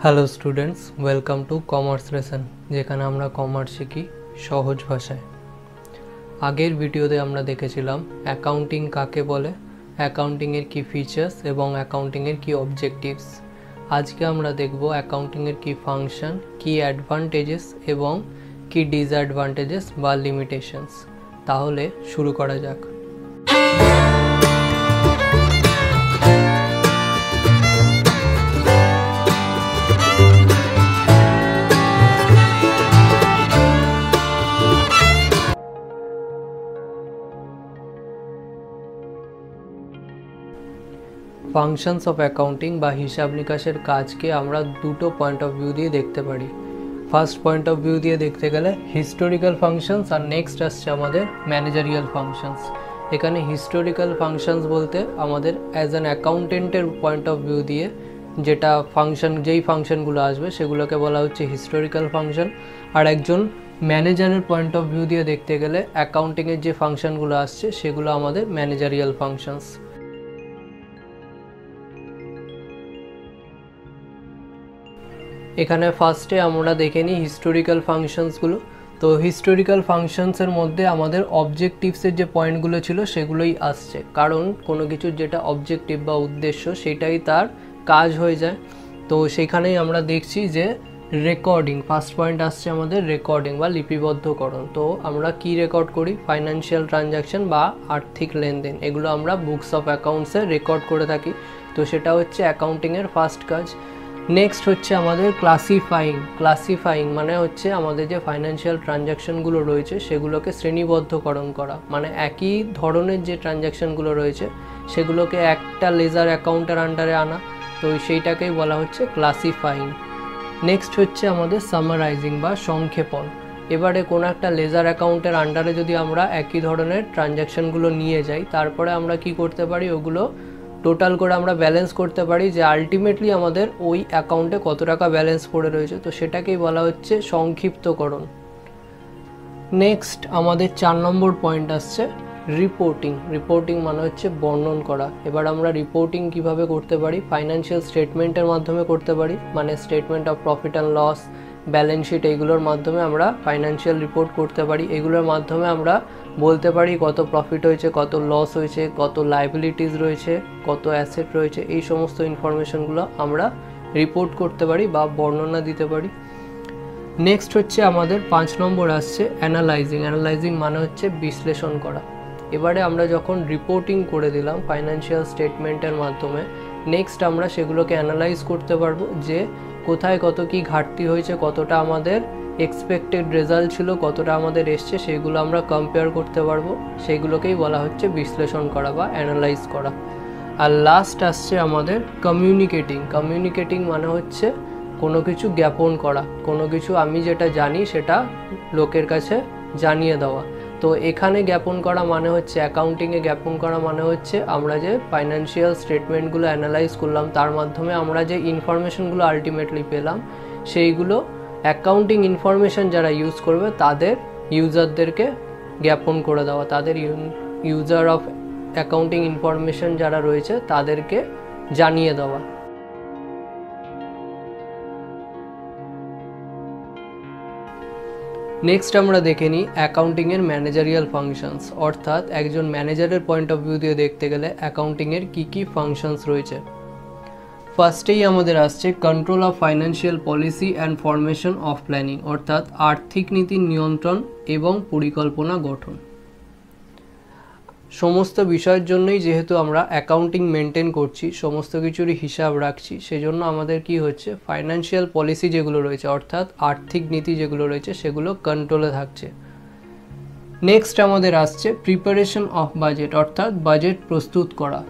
Hello students, welcome to commerce lesson, যেখানে আমরা commerce শিখি সহজ ভাষায়। আগের ভিডিওতে আমরা দেখেছিলাম অ্যাকাউন্টিং কাকে বলে, অ্যাকাউন্টিংয়ের কী ফিচার্স এবং অ্যাকাউন্টিংয়ের কী অবজেক্টিভস। আজকে আমরা দেখব অ্যাকাউন্টিংয়ের কী ফাংশন, কী অ্যাডভান্টেজেস এবং কী ডিসঅ্যাডভান্টেজেস বা লিমিটেশনস। তাহলে শুরু করা যাক। ফাংশনস অফ অ্যাকাউন্টিং বা হিসাব নিকাশের কাজকে আমরা দুটো পয়েন্ট অফ ভিউ দিয়ে দেখতে পারি। ফার্স্ট পয়েন্ট অফ ভিউ দিয়ে দেখতে গেলে হিস্টোরিক্যাল ফাংশনস, আর নেক্সট আসছে আমাদের ম্যানেজারিয়াল ফাংশনস। এখানে হিস্টোরিক্যাল ফাংশনস বলতে আমাদের অ্যাজ অ্যান অ্যাকাউন্টেন্টের পয়েন্ট অফ ভিউ দিয়ে যেটা ফাংশন, যেই ফাংশনগুলো আসবে সেগুলোকে বলা হচ্ছে হিস্টোরিক্যাল ফাংশন। আর একজন ম্যানেজারের পয়েন্ট অফ ভিউ দিয়ে দেখতে গেলে অ্যাকাউন্টিংয়ের যে ফাংশনগুলো আসছে সেগুলো আমাদের ম্যানেজারিয়াল ফাংশনস। এখানে ফার্স্টে আমরা দেখে নিই হিস্টোরিক্যাল ফাংশনসগুলো। তো হিস্টোরিক্যাল ফাংশনসের মধ্যে আমাদের অবজেক্টিভসের যে পয়েন্টগুলো ছিল সেগুলোই আসছে, কারণ কোনো কিছুর যেটা অবজেক্টিভ বা উদ্দেশ্য সেটাই তার কাজ হয়ে যায়। তো সেখানেই আমরা দেখছি যে রেকর্ডিং, ফার্স্ট পয়েন্ট আসছে আমাদের রেকর্ডিং বা লিপিবদ্ধকরণ। তো আমরা কি রেকর্ড করি? ফাইন্যান্সিয়াল ট্রানজ্যাকশন বা আর্থিক লেনদেন, এগুলো আমরা বুকস অফ অ্যাকাউন্টসে রেকর্ড করে থাকি। তো সেটা হচ্ছে অ্যাকাউন্টিংয়ের ফার্স্ট কাজ। নেক্সট হচ্ছে আমাদের ক্লাসিফাইং মানে হচ্ছে আমাদের যে ফাইন্যান্সিয়াল ট্রানজ্যাকশনগুলো রয়েছে সেগুলোকে শ্রেণীবদ্ধকরণ করা, মানে একই ধরনের যে ট্রানজ্যাকশনগুলো রয়েছে সেগুলোকে একটা লেজার অ্যাকাউন্টের আন্ডারে আনা, তো সেইটাকেই বলা হচ্ছে ক্লাসিফাইং। নেক্সট হচ্ছে আমাদের সামারাইজিং বা সংক্ষেপণ। এবারে কোনো একটা লেজার অ্যাকাউন্টের আন্ডারে যদি আমরা একই ধরনের ট্রানজ্যাকশনগুলো নিয়ে যাই, তারপরে আমরা কি করতে পারি, ওগুলো টোটাল করে আমরা ব্যালেন্স করতে পারি যে আলটিমেটলি আমাদের ওই অ্যাকাউন্টে কত টাকা ব্যালেন্স পড়ে রয়েছে, তো সেটাকেই বলা হচ্ছে সংক্ষিপ্তকরণ। নেক্সট আমাদের 4 নম্বর পয়েন্ট আসছে রিপোর্টিং মানে হচ্ছে বর্ণন করা। এবার আমরা রিপোর্টিং কিভাবে করতে পারি? ফাইন্যান্সিয়াল স্টেটমেন্টের মাধ্যমে করতে পারি, মানে statement of profit and loss, balance sheet, এইগুলোর মাধ্যমে আমরা ফাইন্যান্সিয়াল রিপোর্ট করতে পারি। এগুলোর মাধ্যমে আমরা বলতে পারি কত প্রফিট হয়েছে, কত লস হয়েছে, কত লাইবিলিটিস রয়েছে, কত অ্যাসেট রয়েছে, এই সমস্ত ইনফরমেশনগুলো আমরা রিপোর্ট করতে পারি বা বর্ণনা দিতে পারি। নেক্সট হচ্ছে আমাদের 5 নম্বর আসছে অ্যানালাইজিং মানে হচ্ছে বিশ্লেষণ করা। এবারে আমরা যখন রিপোর্টিং করে দিলাম ফাইন্যান্সিয়াল স্টেটমেন্টের মাধ্যমে, নেক্সট আমরা সেগুলোকে অ্যানালাইজ করতে পারবো যে কোথায় কত কি ঘাটতি হয়েছে, কতটা আমাদের এক্সপেক্টেড রেজাল্ট ছিল, কতটা আমাদের এসছে, সেগুলো আমরা কম্পেয়ার করতে পারবো। সেগুলোকেই বলা হচ্ছে বিশ্লেষণ করা বা অ্যানালাইজ করা। আর লাস্ট আসছে আমাদের কমিউনিকেটিং মানে হচ্ছে কোনো কিছু জ্ঞাপন করা, কোনো কিছু আমি যেটা জানি সেটা লোকের কাছে জানিয়ে দেওয়া। তো এখানে জ্ঞাপন করা মানে হচ্ছে, অ্যাকাউন্টিংয়ে জ্ঞাপন করা মানে হচ্ছে আমরা যে ফাইন্যান্সিয়াল স্টেটমেন্টগুলো অ্যানালাইজ করলাম তার মাধ্যমে আমরা যে ইনফরমেশনগুলো আলটিমেটলি পেলাম সেইগুলো অ্যাকাউন্টিং ইনফরমেশন যারা ইউজ করবে তাদের ইউজারদেরকে জ্ঞাপন করে দেওয়া, তাদের ইউজার অফ অ্যাকাউন্টিং ইনফরমেশন যারা রয়েছে তাদেরকে জানিয়ে দেওয়া। নেক্সট আমরা দেখে নিই অ্যাকাউন্টিংয়ের ম্যানেজারিয়াল ফাংশনস, অর্থাৎ একজন ম্যানেজারের পয়েন্ট অফ ভিউ দিয়ে দেখতে গেলে অ্যাকাউন্টিংয়ের কী কী ফাংশনস রয়েছে। ফার্স্টেই আমাদের আসছে control of financial policy and formation of planning, অর্থাৎ আর্থিক নীতির নিয়ন্ত্রণ এবং পরিকল্পনা গঠন। সমস্ত বিষয়ের জন্যই যেহেতু আমরা অ্যাকাউন্টিং মেনটেন করছি, সমস্ত কিছুরই হিসাব রাখছি, সেজন্য আমাদের কি হচ্ছে, ফাইন্যান্সিয়াল পলিসি যেগুলো রয়েছে অর্থাৎ আর্থিক নীতি যেগুলো রয়েছে সেগুলো কন্ট্রোলে থাকছে। নেক্সট আমাদের আসছে প্রিপারেশন অফ বাজেট, অর্থাৎ বাজেট প্রস্তুত করা।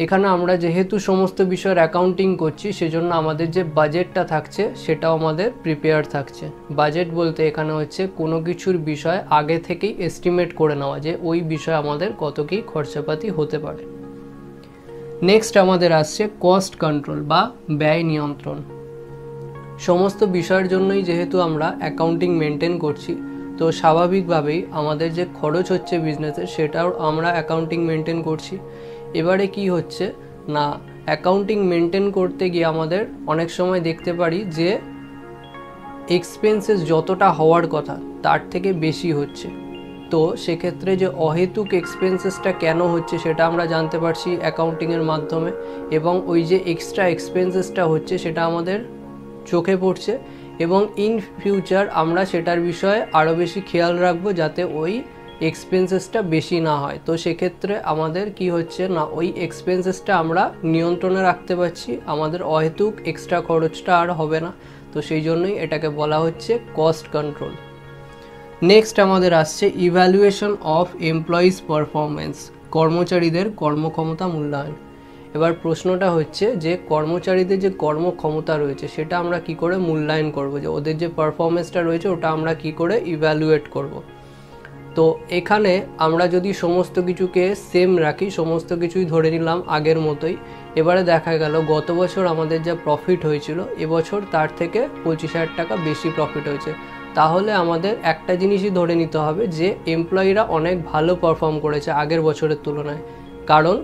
এখানে আমরা যেহেতু সমস্ত বিষয়ের অ্যাকাউন্টিং করছি সেজন্য আমাদের যে বাজেটটা থাকছে সেটাও আমাদের প্রিপেয়ার থাকছে। বাজেট বলতে এখানে হচ্ছে কোনো কিছুর বিষয় আগে থেকেই এস্টিমেট করে নেওয়া যে ওই বিষয়ে আমাদের কত কী খরচাপাতি হতে পারে। নেক্সট আমাদের আসছে কস্ট কন্ট্রোল বা ব্যয় নিয়ন্ত্রণ। সমস্ত বিষয়ের জন্যই যেহেতু আমরা অ্যাকাউন্টিং মেনটেন করছি, তো স্বাভাবিকভাবেই আমাদের যে খরচ হচ্ছে বিজনেসের সেটাও আমরা অ্যাকাউন্টিং মেনটেন করছি। এবারে কি হচ্ছে না, অ্যাকাউন্টিং মেনটেন করতে গিয়ে আমাদের অনেক সময় দেখতে পারি যে এক্সপেন্সেস যতটা হওয়ার কথা তার থেকে বেশি হচ্ছে। তো সেক্ষেত্রে যে অহেতুক এক্সপেন্সেসটা কেন হচ্ছে সেটা আমরা জানতে পারছি অ্যাকাউন্টিংয়ের মাধ্যমে, এবং ওই যে এক্সট্রা এক্সপেন্সেসটা হচ্ছে সেটা আমাদের চোখে পড়ছে, এবং ইন ফিউচার আমরা সেটার বিষয়ে আরও বেশি খেয়াল রাখবো যাতে ওই এক্সপেন্সেসটা বেশি না হয়। তো সেক্ষেত্রে আমাদের কি হচ্ছে না, ওই এক্সপেন্সেসটা আমরা নিয়ন্ত্রণে রাখতে পারছি, আমাদের অহেতুক এক্সট্রা খরচটা আর হবে না। তো সেই জন্যই এটাকে বলা হচ্ছে কস্ট কন্ট্রোল। নেক্সট আমাদের আসছে ইভ্যালুয়েশন অফ এমপ্লয়িজ পারফরমেন্স, কর্মচারীদের কর্মক্ষমতা মূল্যায়ন। এবার প্রশ্নটা হচ্ছে যে কর্মচারীদের যে কর্মক্ষমতা রয়েছে সেটা আমরা কি করে মূল্যায়ন করব, যে ওদের যে পারফরমেন্সটা রয়েছে ওটা আমরা কি করে ইভ্যালুয়েট করব। তো এখানে আমরা যদি সমস্ত কিছুকে সেম রাখি, সমস্ত কিছুই ধরে নিলাম আগের মতোই, এবারে দেখা গেল গত বছর আমাদের যা প্রফিট হয়েছিল এবছর তার থেকে 25,000 টাকা বেশি প্রফিট হয়েছে, তাহলে আমাদের একটা জিনিসই ধরে নিতে হবে যে এমপ্লয়িরা অনেক ভালো পারফর্ম করেছে আগের বছরের তুলনায়, কারণ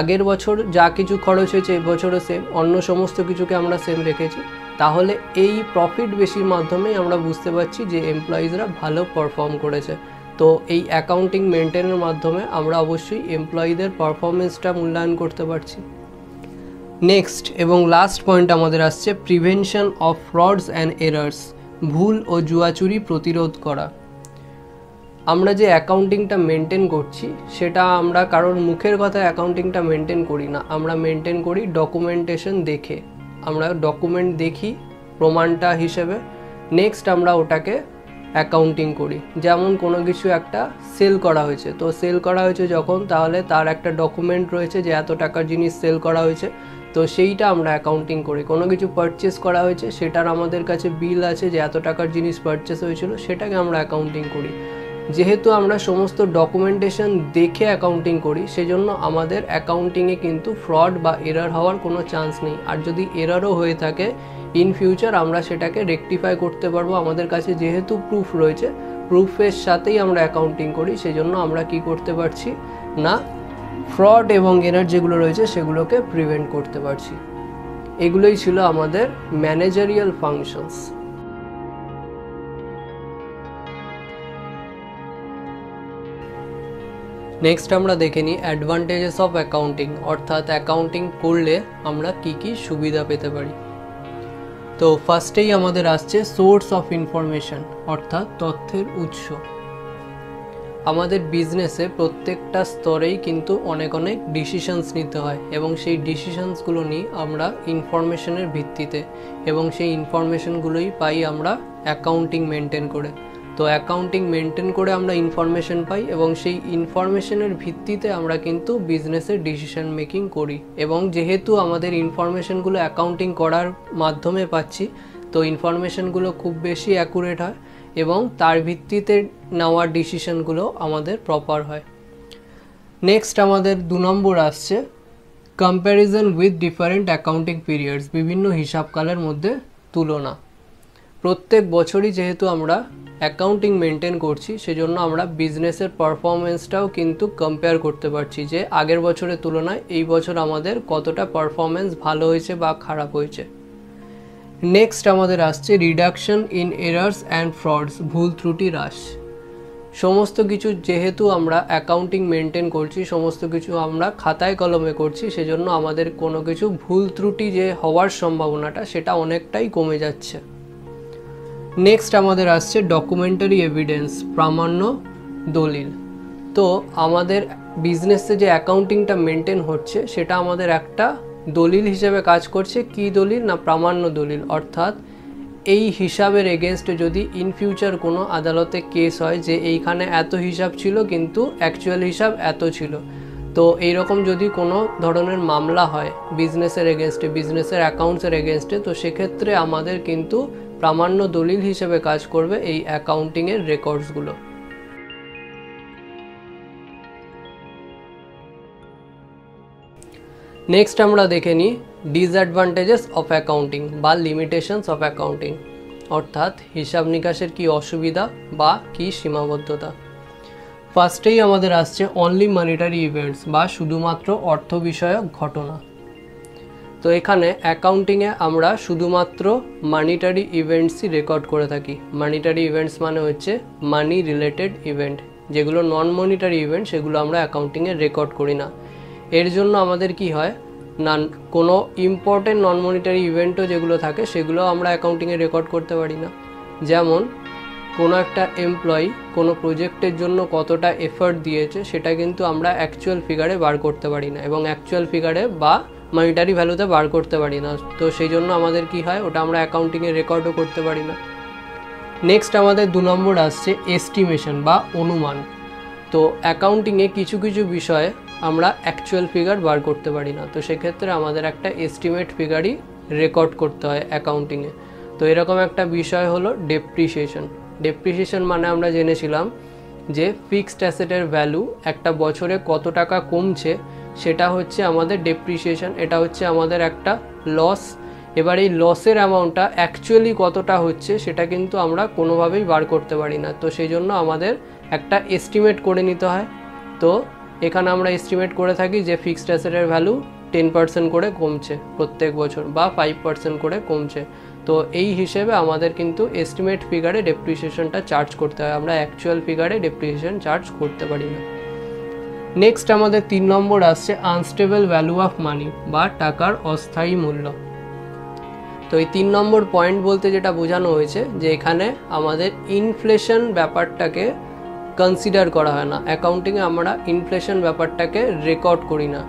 আগের বছর যা কিছু খরচ হয়েছে এবছরও সেম, অন্য সমস্ত কিছুকে আমরা সেম রেখেছি। তাহলে এই প্রফিট বেশির মাধ্যমেই আমরা বুঝতে পারছি যে এমপ্লয়িজরা ভালো পারফর্ম করেছে। তো এই অ্যাকাউন্টিং মেনটেনের মাধ্যমে আমরা অবশ্যই এমপ্লয়িদের পারফরমেন্সটা মূল্যায়ন করতে পারছি। নেক্সট এবং লাস্ট পয়েন্ট আমাদের আসছে prevention of frauds and errors, ভুল ও জুয়াচুরি প্রতিরোধ করা। আমরা যে অ্যাকাউন্টিংটা মেনটেন করছি সেটা আমরা কারোর মুখের কথা অ্যাকাউন্টিংটা মেনটেন করি না, আমরা মেনটেন করি ডকুমেন্টেশন দেখে। আমরা ডকুমেন্ট দেখি প্রমাণটা হিসেবে, নেক্সট আমরা ওটাকে অ্যাকাউন্টিং করি। যেমন কোনো কিছু একটা সেল করা হয়েছে, তো সেল করা হয়েছে যখন, তাহলে তার একটা ডকুমেন্ট রয়েছে যে এত টাকার জিনিস সেল করা হয়েছে, তো সেইটা আমরা অ্যাকাউন্টিং করি। কোনো কিছু পারচেস করা হয়েছে সেটার আমাদের কাছে বিল আছে যে এত টাকার জিনিস পারচেস হয়েছিল, সেটাকে আমরা অ্যাকাউন্টিং করি। যেহেতু আমরা সমস্ত ডকুমেন্টেশন দেখে অ্যাকাউন্টিং করি সেজন্য আমাদের অ্যাকাউন্টিংয়ে কিন্তু ফ্রড বা এরর হওয়ার কোনো চান্স নেই। আর যদি এররও হয়ে থাকে ইন ফিউচার আমরা সেটাকে রেকটিফাই করতে পারবো। আমাদের কাছে যেহেতু প্রুফ রয়েছে, প্রুফের সাথেই আমরা অ্যাকাউন্টিং করি, সেজন্য আমরা কি করতে পারছি না, ফ্রড এবং এরর যেগুলো রয়েছে সেগুলোকে প্রিভেন্ট করতে পারছি। এগুলোই ছিল আমাদের ম্যানেজারিয়াল ফাংশনস। নেক্সট আমরা দেখে নিই অ্যাডভান্টেজেস অফ অ্যাকাউন্টিং, অর্থাৎ অ্যাকাউন্টিং করলে আমরা কি কি সুবিধা পেতে পারি। তো ফার্স্টেই আমাদের আসছে সোর্স অফ ইনফরমেশন, অর্থাৎ তথ্যের উৎস। আমাদের বিজনেসে প্রত্যেকটা স্তরেই কিন্তু অনেক অনেক ডিসিশনস নিতে হয়, এবং সেই ডিসিশনসগুলো নিই আমরা ইনফরমেশনের ভিত্তিতে, এবং সেই ইনফরমেশনগুলোই পাই আমরা অ্যাকাউন্টিং মেনটেন করে। তো অ্যাকাউন্টিং মেনটেন করে আমরা ইনফরমেশন পাই, এবং সেই ইনফরমেশনের ভিত্তিতে আমরা কিন্তু বিজনেসের ডিসিশন মেকিং করি। এবং যেহেতু আমাদের ইনফরমেশনগুলো অ্যাকাউন্টিং করার মাধ্যমে পাচ্ছি, তো ইনফরমেশনগুলো খুব বেশি অ্যাকুরেট হয়, এবং তার ভিত্তিতে নেওয়া ডিসিশনগুলো আমাদের প্রপার হয়। নেক্সট আমাদের 2 নম্বর আসছে comparison with different accounting periods, বিভিন্ন হিসাবকালের মধ্যে তুলনা। প্রত্যেক বছরই যেহেতু আমরা অ্যাকাউন্টিং মেনটেন করছি সেজন্য আমরা বিজনেসের পারফরমেন্সটাও কিন্তু কম্পেয়ার করতে পারছি যে আগের বছরের তুলনায় এই বছর আমাদের কতটা পারফরমেন্স ভালো হয়েছে বা খারাপ হয়েছে। নেক্সট আমাদের আসছে reduction in errors and frauds, ভুল ত্রুটি হ্রাস। সমস্ত কিছু যেহেতু আমরা অ্যাকাউন্টিং মেনটেন করছি, সমস্ত কিছু আমরা খাতায় কলমে করছি, সেজন্য আমাদের কোনো কিছু ভুল ত্রুটি যে হওয়ার সম্ভাবনাটা সেটা অনেকটাই কমে যাচ্ছে। নেক্সট আমাদের আসছে ডকুমেন্টারি এভিডেন্স, প্রামাণ্য দলিল। তো আমাদের বিজনেসে যে অ্যাকাউন্টিংটা মেনটেন হচ্ছে সেটা আমাদের একটা দলিল হিসেবে কাজ করছে। কি দলিল না, প্রামাণ্য দলিল। অর্থাৎ এই হিসাবের এগেনস্টে যদি ইন ফিউচার কোনো আদালতে কেস হয় যে এইখানে এত হিসাব ছিল কিন্তু অ্যাকচুয়াল হিসাব এত ছিল, তো এইরকম যদি কোনো ধরনের মামলা হয় বিজনেসের এগেনস্টে, বিজনেসের অ্যাকাউন্টসের এগেনস্টে, তো সেক্ষেত্রে আমাদের কিন্তু প্রামাণ্য দলিল হিসেবে কাজ করবে এই অ্যাকাউন্টিংয়ের রেকর্ডসগুলো। নেক্সট আমরা দেখে নিই ডিসঅ্যাডভান্টেজেস অফ অ্যাকাউন্টিং বা লিমিটেশনস অফ অ্যাকাউন্টিং, অর্থাৎ হিসাব নিকাশের কি অসুবিধা বা কি সীমাবদ্ধতা। ফার্স্টেই আমাদের আসছে অনলি মনিটারি ইভেন্টস বা শুধুমাত্র অর্থ বিষয়ক ঘটনা। তো এখানে অ্যাকাউন্টিংয়ে আমরা শুধুমাত্র মানিটারি ইভেন্টসই রেকর্ড করে থাকি। মানিটারি ইভেন্টস মানে হচ্ছে মানি রিলেটেড ইভেন্ট, যেগুলো নন মনিটারি ইভেন্ট সেগুলো আমরা অ্যাকাউন্টিংয়ে রেকর্ড করি না। এর জন্য আমাদের কি হয় না, কোনো ইম্পর্টেন্ট নন মনিটারি ইভেন্টও যেগুলো থাকে সেগুলো আমরা অ্যাকাউন্টিংয়ে রেকর্ড করতে পারি না। যেমন কোনো একটা এমপ্লয়ি কোনো প্রজেক্টের জন্য কতটা এফর্ট দিয়েছে সেটা কিন্তু আমরা অ্যাকচুয়াল ফিগারে বার করতে পারি না, এবং অ্যাকচুয়াল ফিগারে বা মনিটারি ভ্যালুতে বার করতে পারি না। তো সেই জন্য আমাদের কি হয়, ওটা আমরা অ্যাকাউন্টিংয়ে রেকর্ডও করতে পারি না। নেক্সট আমাদের 2 নম্বর আসছে এস্টিমেশন বা অনুমান। তো অ্যাকাউন্টিংয়ে কিছু কিছু বিষয়ে আমরা অ্যাকচুয়াল ফিগার বার করতে পারি না, তো সেক্ষেত্রে আমাদের একটা এস্টিমেট ফিগারই রেকর্ড করতে হয় অ্যাকাউন্টিংয়ে। তো এরকম একটা বিষয় হলো ডেপ্রিসিয়েশন। ডেপ্রিসিয়েশন মানে আমরা জেনেছিলাম যে ফিক্সড অ্যাসেটের ভ্যালু একটা বছরে কত টাকা কমছে সেটা হচ্ছে আমাদের ডেপ্রিসিয়েশন, এটা হচ্ছে আমাদের একটা লস। এবার এই লসের অ্যামাউন্টটা অ্যাকচুয়ালি কতটা হচ্ছে সেটা কিন্তু আমরা কোনোভাবেই বার করতে পারি না, তো সেই জন্য আমাদের একটা এস্টিমেট করে নিতে হয়। তো এখানে আমরা এস্টিমেট করে থাকি যে ফিক্সড অ্যাসেটের ভ্যালু 10% করে কমছে প্রত্যেক বছর বা 5% করে কমছে। তো এই হিসেবে আমাদের কিন্তু এস্টিমেট ফিগারে ডেপ্রিসিয়েশনটা চার্জ করতে হয়, আমরা অ্যাকচুয়াল ফিগারে ডেপ্রিসিয়েশন চার্জ করতে পারি না। নেক্সট আমাদের 3 নম্বর আসছে আনস্টেবল ভ্যালু অফ মানি বা টাকার অস্থায়ী মূল্য। তো এই 3 নম্বর পয়েন্ট বলতে যেটা বোঝানো হয়েছে যে এখানে আমাদের ইনফ্লেশন ব্যাপারটাকে কনসিডার করা হয় না। অ্যাকাউন্টিংয়ে আমরা ইনফ্লেশন ব্যাপারটাকে রেকর্ড করি না।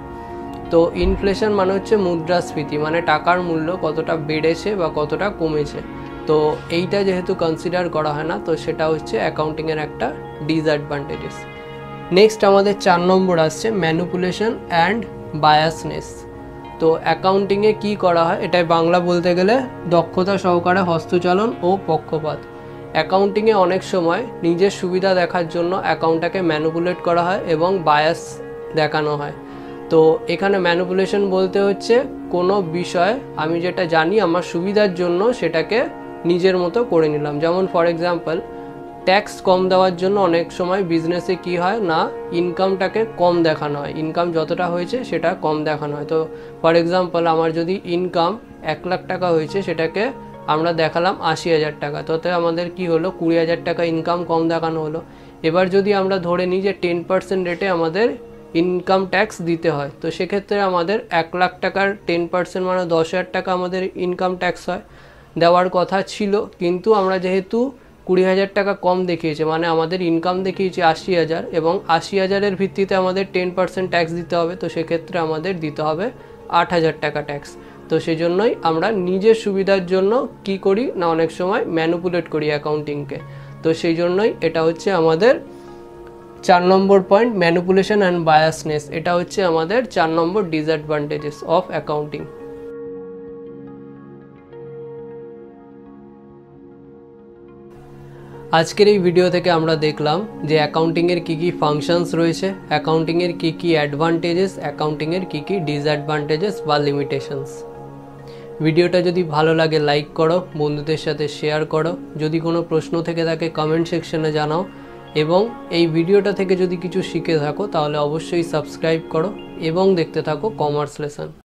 তো ইনফ্লেশন মানে হচ্ছে মুদ্রাস্ফীতি, মানে টাকার মূল্য কতটা বেড়েছে বা কতটা কমেছে। তো এইটা যেহেতু কনসিডার করা হয় না, তো সেটা হচ্ছে অ্যাকাউন্টিংয়ের একটা ডিসঅ্যাডভান্টেজেস। নেক্সট আমাদের 4 নম্বর আসছে ম্যানিপুলেশন অ্যান্ড বায়াসনেস। তো অ্যাকাউন্টিংয়ে কি করা হয়, এটাই বাংলা বলতে গেলে দক্ষতা সহকারে হস্তচালন ও পক্ষপাত। অ্যাকাউন্টিংয়ে অনেক সময় নিজের সুবিধা দেখার জন্য অ্যাকাউন্টটাকে ম্যানিপুলেট করা হয় এবং বায়াস দেখানো হয়। তো এখানে ম্যানিপুলেশন বলতে হচ্ছে কোনো বিষয় আমি যেটা জানি আমার সুবিধার জন্য সেটাকে নিজের মতো করে নিলাম। যেমন ফর এক্সাম্পল ট্যাক্স কম দেওয়ার জন্য অনেক সময় বিজনেসে কি হয় না, ইনকামটাকে কম দেখানো হয়, ইনকাম যতটা হয়েছে সেটা কম দেখানো হয়। তো ফর এক্সাম্পল আমার যদি ইনকাম 1 লাখ টাকা হয়েছে সেটাকে আমরা দেখালাম 80,000 টাকা, তাতে আমাদের কি হলো 20,000 টাকা ইনকাম কম দেখানো হলো। এবার যদি আমরা ধরে নিই যে 10% রেটে আমাদের ইনকাম ট্যাক্স দিতে হয়, তো সেক্ষেত্রে আমাদের 1 লাখ টাকার 10% মানে 10,000 টাকা আমাদের ইনকাম ট্যাক্স হয়, দেওয়ার কথা ছিল। কিন্তু আমরা যেহেতু 20,000 টাকা কম দেখিয়েছে, মানে আমাদের ইনকাম দেখিয়েছে 80,000 এবং 80,000-এর ভিত্তিতে আমাদের 10% ট্যাক্স দিতে হবে, তো সেক্ষেত্রে আমাদের দিতে হবে 8,000 টাকা ট্যাক্স। তো সেই জন্যই আমরা নিজের সুবিধার জন্য কি করি না, অনেক সময় ম্যানিপুলেট করি অ্যাকাউন্টিংকে। তো সেই জন্যই এটা হচ্ছে আমাদের 4 নম্বর পয়েন্ট, ম্যানিপুলেশন অ্যান্ড বায়াসনেস। এটা হচ্ছে আমাদের 4 নম্বর ডিসঅ্যাডভান্টেজেস অফ অ্যাকাউন্টিং। আজকের এই ভিডিও থেকে আমরা দেখলাম যে অ্যাকাউন্টিংয়ের কী কী ফাংশনস রয়েছে, অ্যাকাউন্টিংয়ের কী কী অ্যাডভান্টেজেস, অ্যাকাউন্টিংয়ের কী কী ডিসঅ্যাডভান্টেজেস বা লিমিটেশনস। ভিডিওটা যদি ভালো লাগে লাইক করো, বন্ধুদের সাথে শেয়ার করো, যদি কোনো প্রশ্ন থেকে থাকে কমেন্ট সেকশনে জানাও, এবং এই ভিডিওটা থেকে যদি কিছু শিখে থাকো তাহলে অবশ্যই সাবস্ক্রাইব করো এবং দেখতে থাকো কমার্স লেসন।